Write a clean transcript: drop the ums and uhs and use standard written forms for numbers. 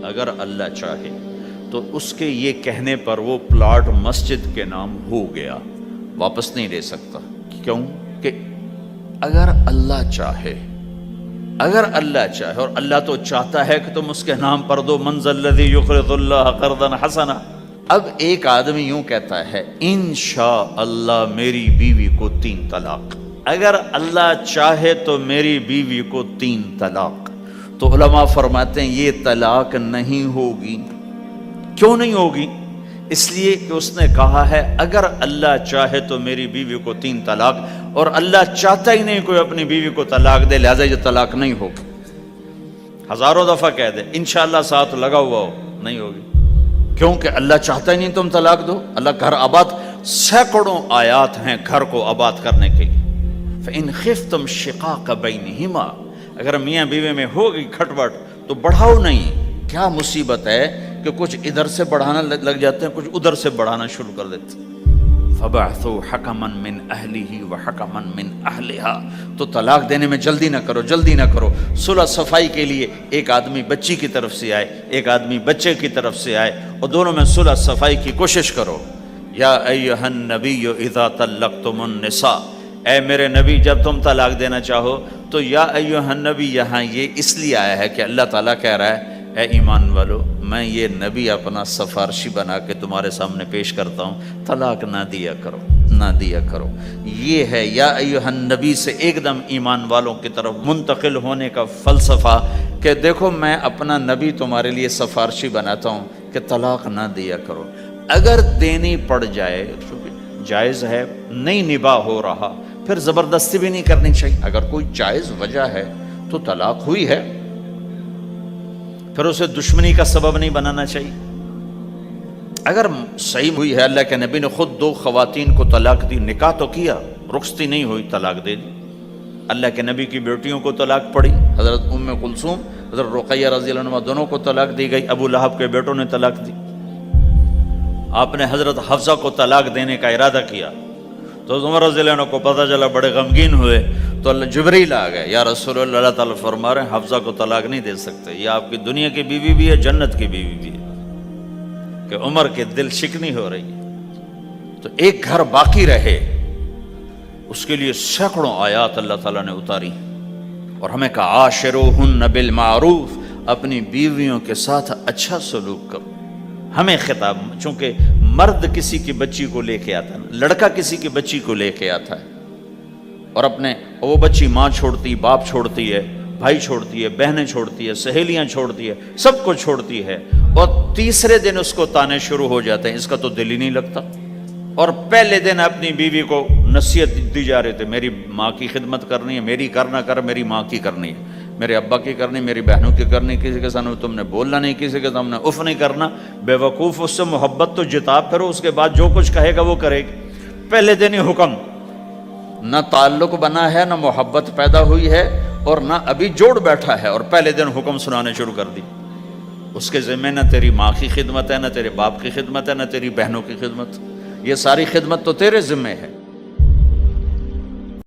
اگر اللہ چاہے تو اس کے یہ کہنے پر وہ پلاٹ مسجد کے نام ہو گیا، واپس نہیں لے سکتا۔ کیوں کہ اگر اللہ چاہے، اگر اللہ چاہے، اور اللہ تو چاہتا ہے کہ تم اس کے نام پر دو، من ذا الذی یقرض اللہ قرضا حسنا۔ اب ایک آدمی یوں کہتا ہے انشاء اللہ میری بیوی کو 3 طلاق، اگر اللہ چاہے تو میری بیوی کو 3 طلاق، تو علماء فرماتے ہیں یہ طلاق نہیں ہوگی۔ کیوں نہیں ہوگی؟ اس لیے کہ اس نے کہا ہے اگر اللہ چاہے تو میری بیوی کو 3 طلاق، اور اللہ چاہتا ہی نہیں کوئی اپنی بیوی کو طلاق دے، لہذا یہ طلاق نہیں ہوگی۔ ہزاروں دفعہ کہہ دے انشاءاللہ ساتھ لگا ہوا ہو، نہیں ہوگی، کیونکہ اللہ چاہتا ہی نہیں تم طلاق دو۔ اللہ گھر آباد، سینکڑوں آیات ہیں گھر کو آباد کرنے کے لیے۔ فَإِنْ خِفْتُمْ شِقَاقَ بَيْنِهِمَا، اگر میاں بیوی میں ہوگی کھٹپٹ تو بڑھاؤ نہیں۔ کیا مصیبت ہے کہ کچھ ادھر سے بڑھانا لگ جاتے ہیں، کچھ ادھر سے بڑھانا شروع کر دیتے ہیں۔ فَبَعْثُوا حَكَمًا مِّنْ أَهْلِهِ وَحَكَمًا مِّنْ أَهْلِهَا، تو طلاق دینے میں جلدی نہ کرو، جلدی نہ کرو۔ صلح صفائی کے لیے ایک آدمی بچی کی طرف سے آئے، ایک آدمی بچے کی طرف سے آئے، اور دونوں میں صلح صفائی کی کوشش کرو۔ یا ایھا النبی اذا طلقتم النساء، اے میرے نبی جب تم طلاق دینا چاہو تو یا ایھا النبی یہاں یہ اس لیے آیا ہے کہ اللہ تعالیٰ کہہ رہا ہے اے ایمان والو، میں یہ نبی اپنا سفارشی بنا کے تمہارے سامنے پیش کرتا ہوں، طلاق نہ دیا کرو، نہ دیا کرو۔ یہ ہے یا ایھا النبی سے ایک دم ایمان والوں کی طرف منتقل ہونے کا فلسفہ کہ دیکھو میں اپنا نبی تمہارے لیے سفارشی بناتا ہوں کہ طلاق نہ دیا کرو۔ اگر دینی پڑ جائے، چونکہ جائز ہے، نہیں نباہ ہو رہا، پھر زبردستی بھی نہیں کرنی چاہیے۔ اگر کوئی جائز وجہ ہے تو طلاق ہوئی ہے، پھر اسے دشمنی کا سبب نہیں بنانا چاہیے۔ اگر صحیح ہوئی ہے، اللہ کے نبی نے خود 2 خواتین کو طلاق دی، نکاح تو کیا، رخصتی نہیں ہوئی، طلاق دے دی۔ اللہ کے نبی کی بیٹیوں کو طلاق پڑی، حضرت ام کلثوم، حضرت رقیہ رضی اللہ عنہ دونوں کو طلاق دی گئی، ابو لہب کے بیٹوں نے طلاق دی۔ آپ نے حضرت حفصہ کو طلاق دینے کا ارادہ کیا تو عمر رضی اللہ عنہ کو پتہ چلا، بڑے غمگین ہوئے، تو اللہ جبریل آ گئے، یا رسول اللہ، اللہ تعالیٰ فرما رہے ہیں حفصہ کو طلاق نہیں دے سکتے، یہ آپ کی دنیا کی بیوی بھی ہے، جنت کی بیوی بھی ہے، کہ عمر کے دل شکنی ہو رہی ہے۔ تو ایک گھر باقی رہے، اس کے لیے سینکڑوں آیات اللہ تعالیٰ نے اتاری، اور ہمیں کہا عاشروہن بالمعروف، اپنی بیویوں کے ساتھ اچھا سلوک کرو۔ ہمیں خطاب، چونکہ مرد کسی کی بچی کو لے کے آتا ہے، لڑکا کسی کی بچی کو لے کے آتا ہے، اور وہ بچی ماں چھوڑتی، باپ چھوڑتی ہے، بھائی چھوڑتی ہے، بہنیں چھوڑتی ہے، سہیلیاں چھوڑتی ہے، سب کو چھوڑتی ہے، اور تیسرے دن اس کو تانے شروع ہو جاتے ہیں، اس کا تو دل ہی نہیں لگتا۔ اور پہلے دن اپنی بیوی کو نصیحت دی جا رہے تھے، میری ماں کی خدمت کرنی ہے، میری کرنا کر، میری ماں کی کرنی ہے، میرے ابا کی کرنی، میری بہنوں کی کرنی، کسی کے سامنے تم نے بولنا نہیں، کسی کے سامنے اف نہیں کرنا۔ بے وقوف، اس سے محبت تو جتا پھرو، اس کے بعد جو کچھ کہے گا وہ کرے گی۔ پہلے دن ہی حکم، نہ تعلق بنا ہے، نہ محبت پیدا ہوئی ہے، اور نہ ابھی جوڑ بیٹھا ہے، اور پہلے دن حکم سنانے شروع کر دی۔ اس کے ذمہ نہ تیری ماں کی خدمت ہے، نہ تیرے باپ کی خدمت ہے، نہ تیری بہنوں کی خدمت، یہ ساری خدمت تو تیرے ذمہ ہے۔